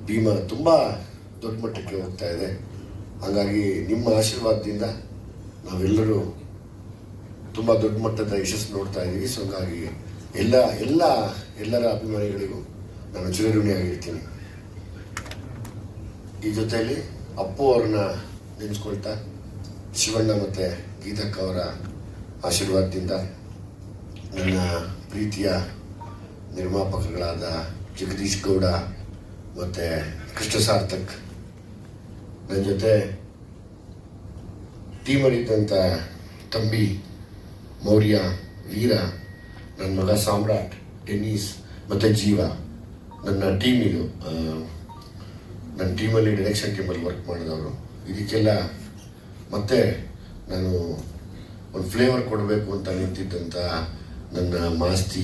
ಭೀಮ ತುಂಬ ದೊಡ್ಡ ಮಟ್ಟಕ್ಕೆ ಹೋಗ್ತಾ ಇದೆ. ಹಾಗಾಗಿ ನಿಮ್ಮ ಆಶೀರ್ವಾದದಿಂದ ನಾವೆಲ್ಲರೂ ತುಂಬ ದೊಡ್ಡ ಮಟ್ಟದ ಯಶಸ್ಸು ನೋಡ್ತಾ ಇದ್ದೀವಿ. ಸೊ ಹಾಗಾಗಿ ಎಲ್ಲರ ಅಭಿಮಾನಿಗಳಿಗೂ ನಾನು ಚಿರಋಣಿಯಾಗಿರ್ತೀನಿ. ಈ ಜೊತೆಯಲ್ಲಿ ಅಪ್ಪು ಅವ್ರನ್ನ ನೆನೆಸ್ಕೊಳ್ತಾ ಶಿವಣ್ಣ ಮತ್ತು ಗೀತಕ್ಕ ಅವರ ಆಶೀರ್ವಾದದಿಂದ ನನ್ನ ಪ್ರೀತಿಯ ನಿರ್ಮಾಪಕರುಗಳಾದ ಜಗದೀಶ್ ಗೌಡ ಮತ್ತು ಕೃಷ್ಣ ಸಾರ್ಥಕ್, ನನ್ನ ಜೊತೆ ಟೀಮಲ್ಲಿದ್ದಂಥ ತಂಬಿ ಮೌರ್ಯ, ವೀರ, ನನ್ನ ಮಗ ಸಾಮ್ರಾಟ್, ಡೆನ್ನಿಸ್ ಮತ್ತು ಜೀವ, ನನ್ನ ಟೀಮ್ ಇದು. ನನ್ನ ಟೀಮಲ್ಲಿ ಡೈರೆಕ್ಷನ್ ಟೀಮಲ್ಲಿ ವರ್ಕ್ ಮಾಡಿದವರು. ಇದಕ್ಕೆಲ್ಲ ಮತ್ತೆ ನಾನು ಒಂದು ಫ್ಲೇವರ್ ಕೊಡಬೇಕು ಅಂತ ನಿಂತಿದ್ದಂಥ ನನ್ನ ಮಾಸ್ತಿ,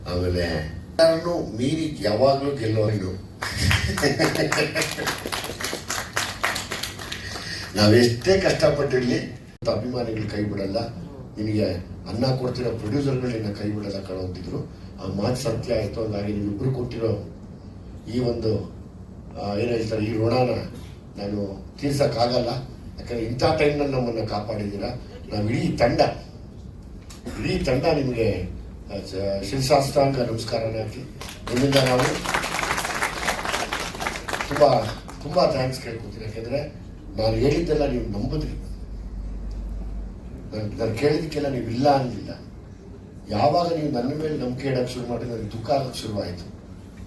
ಆಮೇಲೆ ಎಲ್ಲರನ್ನೂ ಮೀರಿ ಯಾವಾಗಲೂ ಗೆಲ್ಲೋನು. ನಾವೆಷ್ಟೇ ಕಷ್ಟಪಟ್ಟಿರಲಿ ಅಭಿಮಾನಿಗಳು ಕೈ ಬಿಡಲ್ಲ, ನಿನಗೆ ಅನ್ನ ಕೊಡ್ತಿರೋ ಪ್ರೊಡ್ಯೂಸರ್ಗಳು ನಿನ್ನ ಕೈ ಬಿಡಲ್ಲ ಕಳೋಂತಿದ್ರು. ಆ ಮಾತು ಸತ್ಯ ಆಯಿತು. ಹಾಗಾಗಿ ನೀವಿಬ್ಬರು ಕೊಟ್ಟಿರೋ ಈ ಒಂದು ಏನು ಹೇಳ್ತಾರೆ, ಈ ಋಣನ ನಾನು ತೀರ್ಸೋಕ್ಕಾಗಲ್ಲ. ಯಾಕಂದರೆ ಇಂಥ ಟೈಮ್ನಲ್ಲಿ ನಮ್ಮನ್ನು ಕಾಪಾಡಿದ್ದೀರ. ನಾವು ಇಡೀ ತಂಡ ನಿಮಗೆ ಶಿರಸಾಷ್ಟಾಂಗ ನಮಸ್ಕಾರನ ಹಾಕಿ ನಿಮ್ಮಿಂದ ನಾವು ತುಂಬ ಥ್ಯಾಂಕ್ಸ್ ಕೇಳ್ಕೊತೀನಿ. ಯಾಕೆಂದರೆ ನಾನು ಹೇಳಿದ್ದೆಲ್ಲ ನೀವು ನಂಬಿದ್ರಿ. ನಾನು ಕೇಳಿದ್ದಕ್ಕೆಲ್ಲ ನೀವು ಇಲ್ಲ ಅನ್ನಲಿಲ್ಲ. ಯಾವಾಗ ನೀವು ನನ್ನ ಮೇಲೆ ನಂಬಿಕೆ ಇಡೋಕ್ಕೆ ಶುರು ಮಾಡಿ ನನಗೆ ದುಃಖ ಆಗೋಕ್ಕೆ ಶುರುವಾಯಿತು.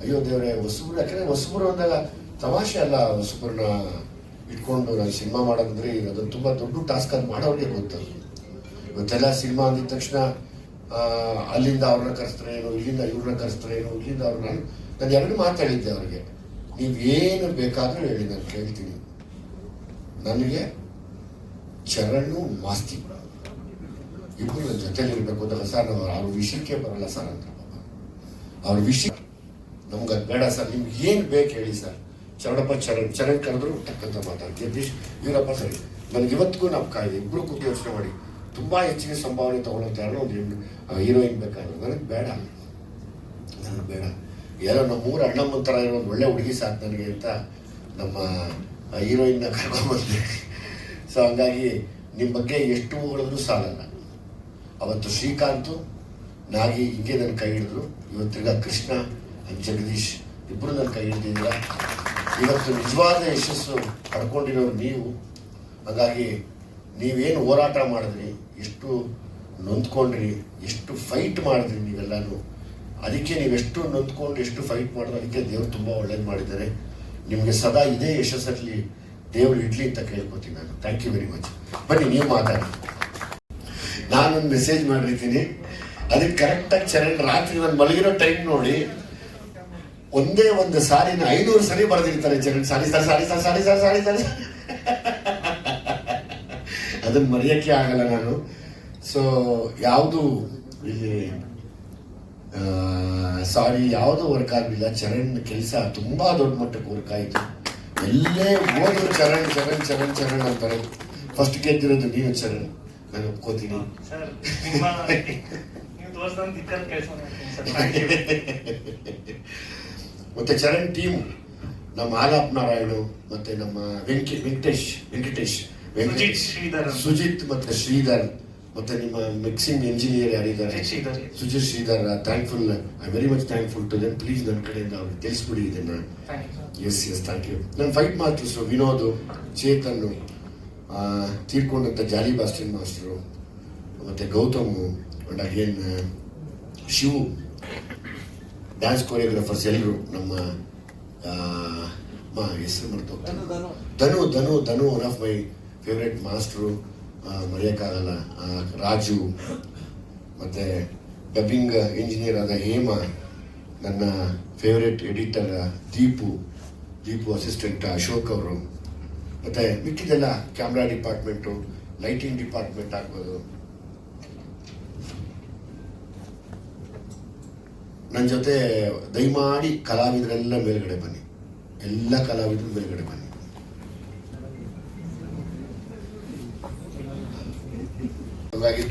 ಅಯ್ಯೋ ದೇವರೇ, ಹೊಸಬ್ರು, ಯಾಕಂದರೆ ಹೊಸಬ್ರು ಅಂದಾಗ ತಮಾಷೆ ಅಲ್ಲ. ಹೊಸಬ್ರನ್ನ ಇಟ್ಕೊಂಡು ನಾನು ಸಿನಿಮಾ ಮಾಡೋದಂದ್ರೆ ಅದೊಂದು ತುಂಬ ದೊಡ್ಡ ಟಾಸ್ಕ್. ಅದು ಮಾಡೋರಿಗೆ ಗೊತ್ತದು. ಇವತ್ತೆಲ್ಲ ಸಿನಿಮಾ ಅಂದಿದ ತಕ್ಷಣ ಅಲ್ಲಿಂದ ಅವ್ರನ್ನ ಕರೆಸ್ತಾರೇನು, ಇಲ್ಲಿಂದ ಇವ್ರನ್ನ ಕರೆಸ್ತಾರೇನು, ಇಲ್ಲಿಂದ ಅವ್ರನ್ನ. ನಾನು ಎರಡು ಮಾತಾಡಿದ್ದೆ ಅವ್ರಿಗೆ, ನೀವೇನು ಬೇಕಾದರೂ ಹೇಳಿ ನಾನು ಕೇಳ್ತೀನಿ. ನನಗೆ ಚರಣು ಮಾಸ್ತಿ ಇಬ್ಬರು ನನ್ನ ಜೊತೆಲಿ ಇರಬೇಕು ಅಂದಾಗ ಸರ್ ನಾವು ಅವ್ರ ವಿಷಯಕ್ಕೆ ಬರಲ್ಲ ಸರ್ ಅಂತ. ಅವ್ರ ವಿಷಯ ನಮ್ಗೆ ಅದು ಬೇಡ ಸರ್, ನಿಮ್ಗೆ ಏನು ಬೇಕು ಹೇಳಿ ಸರ್. ಚರಣ್ ಕರೆದ್ರು ಟಕ್ಕಂತ ಮಾತಾಡ್ತೀವಿ. ಜಗದೀಶ್ ಇವರಪ್ಪ ಸರಿ. ನನಗೆ ಇವತ್ತಿಗೂ ನಮ್ಮ ಕಾಯ್ದೆ ಇಬ್ಬರು ಕೂತು ಯೋಚನೆ ಮಾಡಿ ತುಂಬ ಹೆಚ್ಚಿಗೆ ಸಂಭಾವನೆ ತೊಗೊಳೋದು ಯಾರೋ ಒಂದು ಹೀರೋಯಿನ್ ಬೇಕಾದ್ರೆ ನನಗೆ ಬೇಡ. ಏನೋ ನಮ್ಮ ಮೂರು ಅಣ್ಣಮ್ಮನ ಥರ ಇರೋ ಒಂದು ಒಳ್ಳೆ ಹುಡುಗಿ ಸಾಕು ನನಗೆ ಅಂತ ನಮ್ಮ ಹೀರೋಯಿನ್ನ ಕರ್ಕೊಂಡ್ಬಂದೆ. ಸೊ ಹಂಗಾಗಿ ನಿಮ್ಮ ಬಗ್ಗೆ ಎಷ್ಟು ಹೊಗಳಿದ್ರು ಸಾಲಲ್ಲ. ಅವತ್ತು ಶ್ರೀಕಾಂತು, ನಾಗಿ ಹಿಂಗೆ ನನ್ನ ಕೈ ಹಿಡಿದ್ರು. ಇವತ್ತಿಗ ಕೃಷ್ಣ, ಜಗದೀಶ್ ಇಬ್ಬರು ನನ್ನ ಕೈ ಹಿಡಿದಿಲ್ಲ. ಇವತ್ತು ನಿಜವಾದ ಯಶಸ್ಸು ಪಡ್ಕೊಂಡಿರೋರು ನೀವು. ಹಾಗಾಗಿ ನೀವೇನು ಹೋರಾಟ ಮಾಡಿದ್ರಿ, ಎಷ್ಟು ನೊಂದ್ಕೊಂಡ್ರಿ, ಎಷ್ಟು ಫೈಟ್ ಮಾಡಿದ್ರಿ ನೀವೆಲ್ಲನೂ. ಅದಕ್ಕೆ ನೀವೆಷ್ಟು ನೊಂದ್ಕೊಂಡು ಎಷ್ಟು ಫೈಟ್ ಮಾಡಿದ್ರು ಅದಕ್ಕೆ ದೇವ್ರು ತುಂಬ ಒಳ್ಳೇದು ಮಾಡಿದ್ದಾರೆ. ನಿಮಗೆ ಸದಾ ಇದೇ ಯಶಸ್ಸಲ್ಲಿ ದೇವ್ರು ಇಡ್ಲಿ ಅಂತ ಕೇಳ್ಕೊತೀನಿ ನಾನು. Thank you very much. ಬನ್ನಿ ನೀವು ಮಾತಾಡಿ. ನಾನೊಂದು ಮೆಸೇಜ್ ಮಾಡಿರ್ತೀನಿ, ಅದಕ್ಕೆ ಕರೆಕ್ಟಾಗಿ ಚರಣ್ ರಾತ್ರಿ ನಾನು ಮಲಗಿರೋ ಟೈಮ್ ನೋಡಿ ಒಂದೇ ಒಂದು ಸಾರಿನ 500 ಸರಿ ಬರೆದಿರ್ತಾರೆ ಚರಣ್. ಸಾರಿ. ಅದನ್ನು ಮರೆಯೋಕ್ಕೆ ಆಗಲ್ಲ ನಾನು. ಸೊ ಯಾವುದು ಇಲ್ಲಿ ಸಾರಿ ಯಾವುದು ವರ್ಕ್ ಆಗಲಿಲ್ಲ. ಚರಣ್ ಕೆಲಸ ತುಂಬ ದೊಡ್ಡ ಮಟ್ಟಕ್ಕೆ ವರ್ಕ್ ಆಯಿತು. ಎಲ್ಲೇ ಹೋದ್ರು ಚರಣ್ ಅಂತಾರೆ. ಫಸ್ಟ್ ಗೆದ್ದಿರೋದು ನೀವು ಚರಣ್, ನಾನು ಒಪ್ಕೋತೀನಿ. ಮತ್ತೆ ಚರಣ್ ಟೀಮ್, ನಮ್ಮ ಆಲಾಪ್ ನಾರಾಯಣು ಮತ್ತೆ ನಮ್ಮ ವೆಂಕಟೇಶ್ ಸುಜಿತ್ ಮತ್ತೆ ಶ್ರೀಧರ್ ಮತ್ತೆ ನಿಮ್ಮ ಮಿಕ್ಸಿಂಗ್ ಇಂಜಿನಿಯರ್ ಯಾರಿದ್ದಾರೆ Sujith Sridhar. Thankful, I very much thankful to them. Please ನನ್ನ ಕಡೆಯಿಂದ ಅವ್ರಿಗೆ ತಿಳಿಸ್ಬಿಡಿ ಇದನ್ನು. Yes thank you. ನನ್ನ ಫೈಟ್ ಮಾಸ್ಟರ್ಸು ವಿನೋದು, ಚೇತನ್ನು, ತೀರ್ಕೊಂಡಂಥ ಜಾಲಿ ಬಾಸ್ಟಿನ್ ಮಾಸ್ಟರು, ಮತ್ತು Gautham, and again Shivu, dance choreographers ಎಲ್ಲರೂ, ನಮ್ಮ ಹೆಸರು ಮರ್ತೋಗ್ತಾನೆ, Dhanu one of my favourite master, ಮರೆಯೋಕ್ಕಾಗಲ್ಲ. ರಾಜು, ಮತ್ತು ಡಬ್ಬಿಂಗ್ ಇಂಜಿನಿಯರ್ ಆದ ಹೇಮ, ನನ್ನ favourite editor Deepu assistant Ashok ಅವರು, ಮತ್ತು ಮಿಕ್ಕಿದೆಲ್ಲ ಕ್ಯಾಮ್ರಾ ಡಿಪಾರ್ಟ್ಮೆಂಟು, ಲೈಟಿಂಗ್ ಡಿಪಾರ್ಟ್ಮೆಂಟ್ ಆಗ್ಬೋದು. ನನ್ನ ಜೊತೆ ದಯಮಾಡಿ ಕಲಾವಿದರೆಲ್ಲ ಮೇಲ್ಗಡೆ ಬನ್ನಿ, ಎಲ್ಲ ಕಲಾವಿದರು ಮೇಲ್ಗಡೆ ಬನ್ನಿ. ಹಾಗಾಗಿ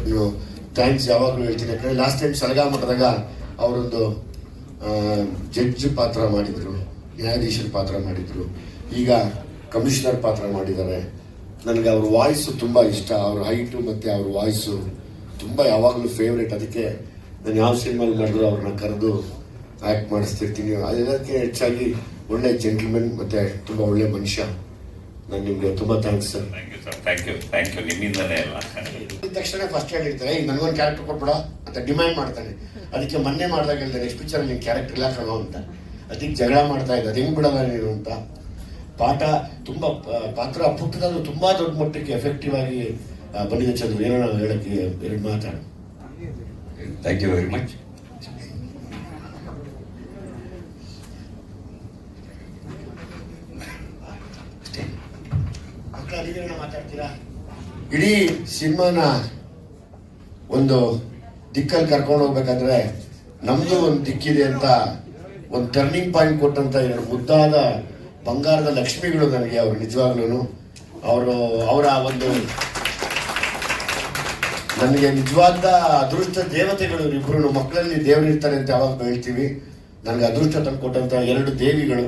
ಥ್ಯಾಂಕ್ಸ್ ಯಾವಾಗಲೂ ಹೇಳ್ತೀನಿ. ಯಾಕಂದರೆ ಲಾಸ್ಟ್ ಟೈಮ್ ಸಲಗಾ ಮಠದಾಗ ಅವರೊಂದು ಜಡ್ಜ್ ಪಾತ್ರ ಮಾಡಿದರು, ನ್ಯಾಯಾಧೀಶರ ಪಾತ್ರ ಮಾಡಿದರು, ಈಗ ಕಮಿಷನರ್ ಪಾತ್ರ ಮಾಡಿದ್ದಾರೆ. ನನಗೆ ಅವ್ರ ವಾಯ್ಸು ತುಂಬ ಇಷ್ಟ, ಅವ್ರ ಹೈಟು ಮತ್ತು ಅವ್ರ ವಾಯ್ಸು ತುಂಬ ಯಾವಾಗಲೂ ಫೇವ್ರೇಟ್. ಅದಕ್ಕೆ ನಾನು ಯಾವ ಸಿನಿಮಾಲ್ಲಿ ಮಾಡಿದ್ರು ಅವ್ರನ್ನ ಕರೆದು ಆ್ಯಕ್ಟ್ ಮಾಡಿಸ್ತಿರ್ತೀನಿ. ಅದೆಲ್ಲದಕ್ಕೆ ಹೆಚ್ಚಾಗಿ ಒಳ್ಳೆ ಜೆಂಟಲ್ಮೆನ್ ಮತ್ತು ತುಂಬ ಒಳ್ಳೆ ಮನುಷ್ಯ. ನಾನು ನಿಮಗೆ ತುಂಬ ಥ್ಯಾಂಕ್ಸ್ ಸರ್. ಥ್ಯಾಂಕ್ ಯು ನಿಮ್ಮಿಂದಲೇ ಎಲ್ಲ. ತಕ್ಷಣ ಫಸ್ಟ್ ಹೇಳಿರ್ತಾರೆ, ಈಗ ನನಗೊಂದು ಕ್ಯಾರೆಕ್ಟರ್ ಕೊಟ್ಬಿಡ ಅಂತ ಡಿಮ್ಯಾಂಡ್ ಮಾಡ್ತಾನೆ. ಅದಕ್ಕೆ ಮೊನ್ನೆ ಮಾಡಿದಾಗ ಹೇಳಿದೆ, ನೆಕ್ಸ್ಟ್ ಪಿಕ್ಚರಲ್ಲಿ ನಿನ್ನ ಕ್ಯಾರೆಕ್ಟರ್ ಇಲ್ಲ ಕಣೋ ಅಂತ. ಅದಕ್ಕೆ ಜಗಳ ಮಾಡ್ತಾ ಇದ್ದೆ, ಅದು ಹೆಂಗೆ ಬಿಡಲ್ಲ ನೀನು ಅಂತ. ಪಾಠ ತುಂಬ ಪಾತ್ರ ಪುಟ್ಟದಾದ್ರು ತುಂಬ ದೊಡ್ಡ ಮಟ್ಟಕ್ಕೆ ಎಫೆಕ್ಟಿವ್ ಆಗಿ ಬಂದಿದೆ. ಚಂದ್ರು ಏನೋ ನಾವು ಹೇಳಕ್ಕೆ ಎರಡು ಮಾತಾಡು. Thank you very much. ಮಾತಾಡ್ತೀರಾ? ಇಡೀ ಸಿನಿಮಾನ ಒಂದು ದಿಕ್ಕಲ್ಲಿ ಕರ್ಕೊಂಡು ಹೋಗ್ಬೇಕಾದ್ರೆ ನಮ್ದು ಒಂದು ದಿಕ್ಕಿದೆ ಅಂತ ಒಂದು ಟರ್ನಿಂಗ್ ಪಾಯಿಂಟ್ ಕೊಟ್ಟಂತ ಎರಡು ಮುದ್ದಾದ ಬಂಗಾರದ ಲಕ್ಷ್ಮಿಗಳು ನನಗೆ. ಅವರು ನಿಜವಾಗ್ಲೂ ಅವರ ಒಂದು ನನಗೆ ನಿಜವಾದ ಅದೃಷ್ಟ ದೇವತೆಗಳು. ಇಬ್ಬರು ಮಕ್ಕಳಲ್ಲಿ ದೇವರು ಇರ್ತಾರೆ ಅಂತ ಯಾವಾಗ ಹೇಳ್ತೀವಿ. ನನಗೆ ಅದೃಷ್ಟ ತಂದು ಕೊಟ್ಟಂತ ಎರಡು ದೇವಿಗಳು.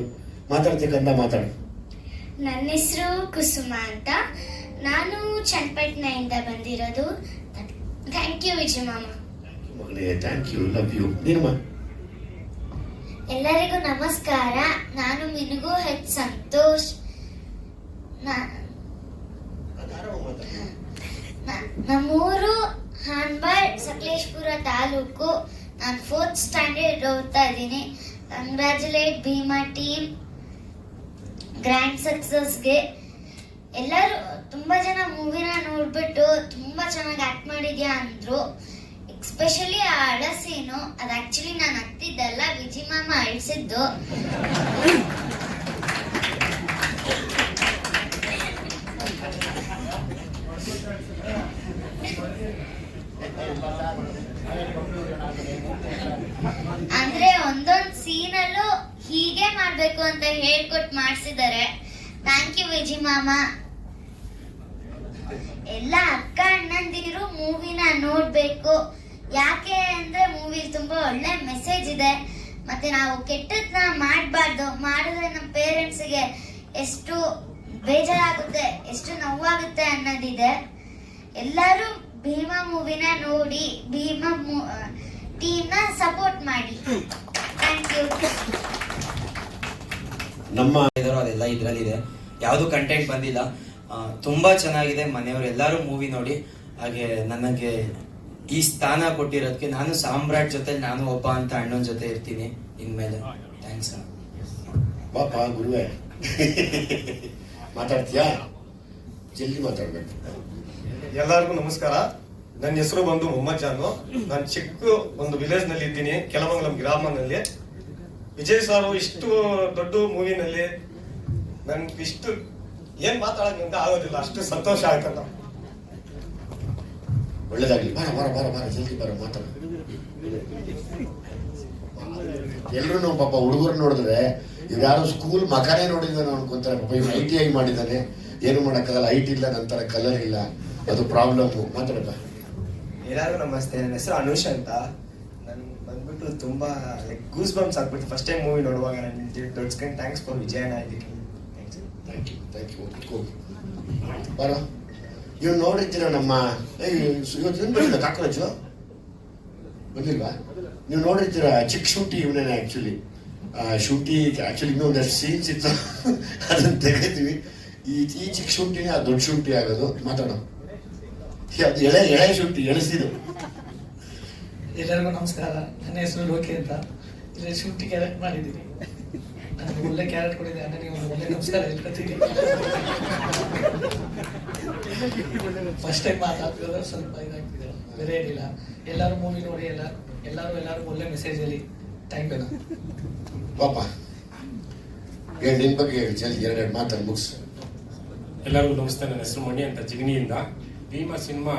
ಮಾತಾಡ್ತಕ್ಕಂತ ಮಾತಾಡು. ನನ್ನ ಹೆಸರು ಕುಸುಮ ಅಂತ. ನಾನು ಚನ್ನಪಟ್ಟಣದಿಂದ ಬಂದಿರೋದು. ಥ್ಯಾಂಕ್ ಯು ವಿಜಯ ಮಾಮ. ಮಗಳೇ ಥ್ಯಾಂಕ್ ಯು, ಲವ್ ಯು. ನೀನಮ್ಮ? ಎಲ್ಲರಿಗೂ ನಮಸ್ಕಾರ. ನಾನು ಮಿನುಗು ಹೆಚ್ ಸಂತೋಷ್. ನಮ್ಮೂರು ಹಾನ್ಬಾಳ್, ಸಕಲೇಶ್ಪುರ ತಾಲೂಕು. ನಾನು 4th ಸ್ಟ್ಯಾಂಡರ್ಡ್ ಓದ್ತಾ ಇದ್ದೀನಿ. ಕಂಗ್ರ್ಯಾಚುಲೇಟ್ ಭೀಮಾ ಟೀಮ್ ಗ್ರ್ಯಾಂಡ್ ಸಕ್ಸಸ್ಗೆ. ಎಲ್ಲರೂ ತುಂಬ ಜನ ಮೂವಿನ ನೋಡ್ಬಿಟ್ಟು ತುಂಬ ಚೆನ್ನಾಗಿ ಆಕ್ಟ್ ಮಾಡಿದ್ಯಾ ಅಂದ್ರು. ಎಸ್ಪೆಷಲಿ ಆ ಅಳ ಸೀನು, ಅದು ಆಕ್ಚುಲಿ ನಾನು ಹತ್ತಿದ್ದಲ್ಲ, ವಿಜಿ ಮಾಮ ಅಳಿಸಿದ್ದು. ಅಂದ್ರೆ ಒಂದೊಂದು ಸೀನಲ್ಲೂ ಹೀಗೆ ಮಾಡ್ಬೇಕು ಅಂತ ಹೇಳ್ಕೊಟ್ಟು ಮಾಡಿಸಿದ್ದಾರೆ. ಥ್ಯಾಂಕ್ ಯು ವಿಜಿ ಮಾಮ. ಎಲ್ಲ ಅಕ್ಕ ಅಣ್ಣಂದಿರು ಮೂವಿನ ನೋಡ್ಬೇಕು. ಯಾಕೆ ಅಂದ್ರೆ ಮೂವಿ ತುಂಬಾ ಒಳ್ಳೆ ಮೆಸೇಜ್ ಇದೆ. ಮತ್ತೆ ನಾವು ಕೆಟ್ಟದ್ನ ಮಾಡಬಾರ್ದು. ಮಾಡಿದ್ರೆ ನಮ್ಮ ಪೇರೆಂಟ್ಸ್ಗೆ ಎಷ್ಟು ಬೇಜಾರಾಗುತ್ತೆ, ಎಷ್ಟು ನೋವಾಗುತ್ತೆ ಅನ್ನೋದಿದೆ. ಎಲ್ಲರೂ ಭೀಮಾ ಮೂವಿನ ನೋಡಿ ಭೀಮಾ ಟೀಮ್ನ ಸಪೋರ್ಟ್ ಮಾಡಿ. Thank you. ನಮ್ಮ ಅದೆಲ್ಲ ಇದರಲ್ಲಿದೆ, ಯಾವುದು ಕಂಟೆಂಟ್ ಬಂದಿಲ್ಲ. ತುಂಬಾ ಚೆನ್ನಾಗಿದೆ. ಮನೆಯವರು ಎಲ್ಲರೂ ಮೂವಿ ನೋಡಿ ಹಾಗೆ ನನಗೆ ಈ ಸ್ಥಾನ ಕೊಟ್ಟಿರೋದಕ್ಕೆ ನಾನು ಸಾಮ್ರಾಟ್ ಜೊತೆ ನಾನು ಒಬ್ಬ ಅಂತ ಅಣ್ಣನ ಜೊತೆ ಇರ್ತೀನಿ ಇನ್ಮೇಲೆ. ಥ್ಯಾಂಕ್ಸ್ ಅಣ್ಣ. ಪಾಪ ಗುರುವೆ ಮಾತಾಡ್ತೀಯಾ? ಜಲ್ದಿ ಮಾತಾಡ್ಬೇಕು. ಎಲ್ಲರಿಗೂ ನಮಸ್ಕಾರ. ನನ್ನ ಹೆಸರು ಬಂದು ಮೊಹಮ್ಮದ್ ಜಾನು. ನಾನು ಚಿಕ್ಕ ಒಂದು ವಿಲೇಜ್ ನಲ್ಲಿ ಇದ್ದೀನಿ, ಕೆಲಮಂಗಲಂ ಗ್ರಾಮನಲ್ಲಿ. ವಿಜಯ್ ಸಾರು ಇಷ್ಟು ದೊಡ್ಡ ಮೂವಿನಲ್ಲಿ ನನ್ಗೆ ಇಷ್ಟು ಏನ್ ಮಾತಾಡೋದ್ರಿಂದ ಆಗೋದಿಲ್ಲ, ಅಷ್ಟು ಸಂತೋಷ ಆಯ್ತಲ್ಲ. ಒಳ್ಳೇದಾಗ್ಲಿ. ಬಾರ ಬಾರ ಬಾರ ಬಾರ ಜಲ್ದಿ ಬಾರ ಮಾತಾಡ. ಎಲ್ರು ಪಾಪ ಹುಡುಗರು ನೋಡಿದ್ರೆ ಇವ್ರು ಯಾರು ಸ್ಕೂಲ್ ಮಕಾನೇ ನೋಡಿದ್ದಾನೆ ಅನ್ಕೊಂತಾರೆ. ಪಾಪ ಇವ್ರು ITI ಮಾಡಿದ್ದಾನೆ, ಏನು ಮಾಡಕ್ಕಾಗಲ್ಲ. ಹೈಟ್ ಇಲ್ಲ, ನಂತರ ಕಲರ್ ಇಲ್ಲ, ಅದು ಪ್ರಾಬ್ಲಮ್. ಮಾತಾಡಪ್ಪ. ಎಲ್ಲರಿಗೂ ನಮಸ್ತೆ. ನನ್ನ ಹೆಸರು ಅನುಷ್ ಅಂತ. ನಾನು ಬಂದ್ಬಿಟ್ಟು ತುಂಬಾ ಗೂಸ್ ಬಂಪ್ಸ್ ಆಗ್ಬಿಟ್ಟು ಫಸ್ಟ್ ಟೈಮ್ ಮೂವಿ ನೋಡುವಾಗ ನನ್ನ ದೊಡ್ಡ ಥ್ಯಾಂಕ್ಸ್ ಫಾರ್ ವಿಜಯನ ಇದಕ್ಕೆ. Thank you. ಕುತ್ಕೋ ಬಾರ. ಇವ್ ನೋಡಿದ್ದೀರ ನಮ್ಮ ಇವತ್ತು ಬಂದಿಲ್ಲ ಕಾಕ್ರೋಚು ಬಂದಿಲ್ವಾ? ನೀವು ನೋಡಿದ್ದೀರ ಚಿಕ್ಕ ಶೂಟಿ ಇವನೇನೆ. ಆಕ್ಚುಲಿ ಶೂಟಿ ಆಕ್ಚುಲಿ ಇನ್ನೊಂದಷ್ಟು ಸೀನ್ಸ್ ಇತ್ತು, ಅದನ್ನ ತೆಗಿತೀವಿ. ಈ ಚಿಕ್ಕ ಶೂಟಿನೇ ಆ ದೊಡ್ಡ ಶೂಟಿ ಆಗೋದು. ಮಾತಾಡೋ. ಅದು ಎಳೆ ಶೂಟಿ ಎಳಿಸಿದ್ದು. ಎಲ್ಲರಿಗೂ ನಮಸ್ಕಾರ. ನನ್ನ ಹೆಸರು ಲೋಕಿ ಅಂತ. ಇಲ್ಲಿ ಶೂಟಿ ಕ್ಯಾರೆಕ್ಟ್ ಮಾಡಿದ್ದೀನಿ. ನನಗೆ ಒಳ್ಳೆ ಕ್ಯಾರೆಕ್ಟ್ ಕೊಟ್ಟಿದೆ. ನನಗೆ ಒಂದು ಒಳ್ಳೆ ನಮಸ್ಕಾರ ಹೇಳ್ಕೊತೀನಿ. ಫಸ್ಟ್ ಟೈಮ್ ಮಾತಾಡ್ತಿರೋದು ಸ್ವಲ್ಪ ಇದಾಗ್ತಿದೆ, ಬೇರೆ ಏನಿಲ್ಲ. ಎಲ್ಲರೂ ಮೂವಿ ನೋಡಿ ಎಲ್ಲರೂ ಒಳ್ಳೆ ಮೆಸೇಜ್ ಹೇಳಿ. Thank you. ಪಾಪ ನಿನ್ ಬಗ್ಗೆ ಜಲ್ದಿ ಎರಡೆರಡು ಮಾತಾಡಿ ಮುಗಿಸು. ಎಲ್ಲರಿಗೂ ನಮಸ್ತೆ. ನನ್ನ ಹೆಸರು ಮಣಿ ಅಂತ, ಜಿಗಣಿಯಿಂದ. ಭೀಮಾ ಸಿನಿಮಾ